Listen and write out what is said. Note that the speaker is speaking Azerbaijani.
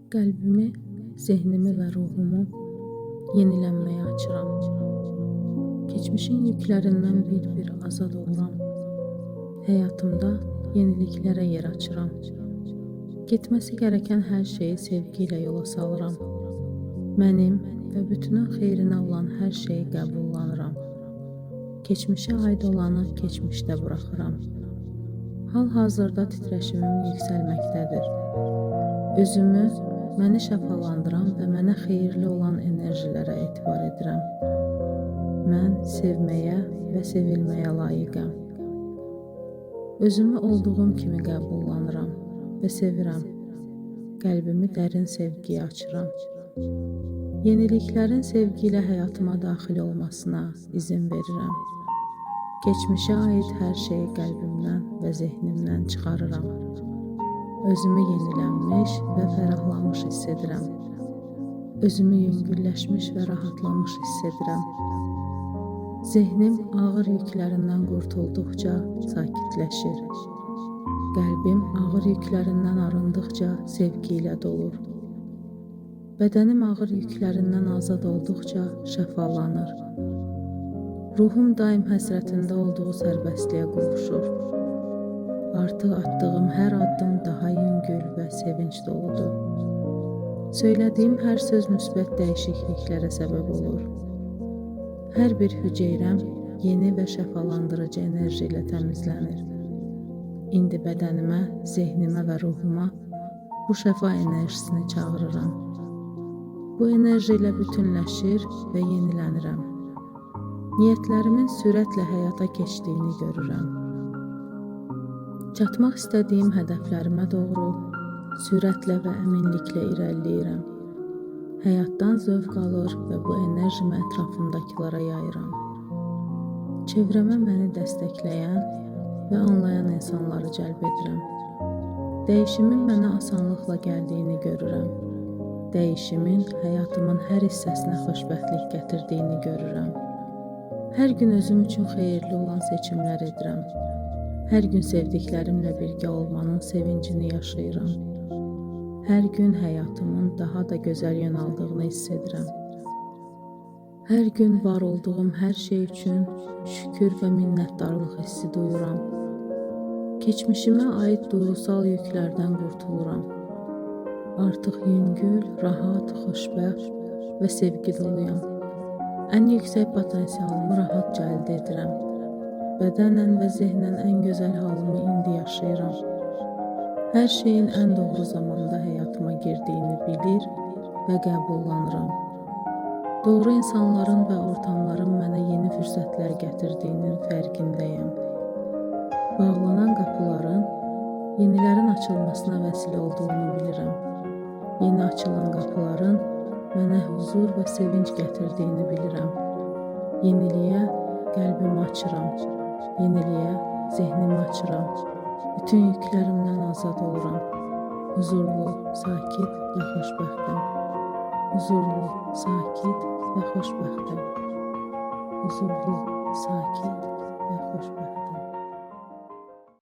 Qəlbimi, zehnimi və ruhumu yenilənməyə açıram. Keçmişin yüklərindən bir-bir azad oluram. Həyatımda yeniliklərə yer açıram. Getməsi gərəkən hər şeyi sevgi ilə yola salıram. Mənim və bütünün xeyrinə olan hər şeyi qəbullanıram. Keçmişə aid olanı keçmişdə buraxıram. Hal-hazırda titrəşimim yüksəlməkdədir. Özümü, məni şəfalandıran və mənə xeyirli olan enerjilərə etibar edirəm. Mən sevməyə və sevilməyə layiqəm. Özümü olduğum kimi qəbullanıram və sevirəm. Qəlbimi dərin sevgiyə açıram. Yeniliklərin sevgi ilə həyatıma daxil olmasına izin verirəm. Geçmişə aid hər şeyi qəlbimdən və zehnimdən çıxarıram. Özümü yenilənmiş və fərahlanmış hiss edirəm. Özümü yüngülləşmiş və rahatlamış hiss edirəm. Zehnim ağır yüklərindən qurtulduqca sakitləşir. Qəlbim ağır yüklərindən arındıqca sevgi ilə dolur. Bədənim ağır yüklərindən azad olduqca şəfalanır. Ruhum daim həsrətində olduğu sərbəstliyə qovuşur. Artıq atdığım hər addım daha yüngül və sevinç doludur. Söylədiyim hər söz müsbət dəyişikliklərə səbəb olur. Hər bir hüceyrəm yeni və şəfalandırıcı enerji ilə təmizlənir. İndi bədənimə, zehnimə və ruhuma bu şəfa enerjisini çağırıram. Bu enerji ilə bütünləşir və yenilənirəm. Niyyətlərimin sürətlə həyata keçdiyini görürəm. Çatmaq istədiyim hədəflərimə doğru sürətlə və əminliklə irəliləyirəm. Həyatdan zövq alır və bu enerjimi ətrafımdakılara yayıram. Çevrəmə məni dəstəkləyən və anlayan insanları cəlb edirəm. Dəyişimin mənə asanlıqla gəldiyini görürəm. Dəyişimin həyatımın hər hissəsinə xoşbəxtlik gətirdiyini görürəm. Hər gün özüm üçün xeyirli olan seçimlər edirəm. Hər gün sevdiklərimlə birgə olmanın sevincini yaşayıram. Hər gün həyatımın daha da gözəl yön aldığını hiss edirəm. Hər gün var olduğum hər şey üçün şükür və minnətdarlıq hissi duyuram. Keçmişimə aid duyğusal yüklərdən qurtuluram. Artıq yüngül, rahat, xoşbəxt və sevgi doluyam. Ən yüksək potensialımı rahatca əldə edirəm. Bədənən və zehnən ən gözəl halımı indi yaşayıram. Hər şeyin ən doğru zamanda həyatıma girdiyini bilir və qəbullanıram. Doğru insanların və ortamların mənə yeni fürsətlər gətirdiyinin fərqindəyəm. Bağlanan qapıların yenilərin açılmasına vəsilə olduğunu bilirəm. Yeni açılan qapıların mənə huzur və sevinc gətirdiyini bilirəm. Yeniliyə qəlbimi açıram. Yeniliyə zehnimi açıram. Bütün yüklərimdən azad oluram. Huzurlu, sakit və xoşbəxtəm. Huzurlu, sakit və xoşbəxtəm. Huzurlu, sakit və xoşbəxtəm.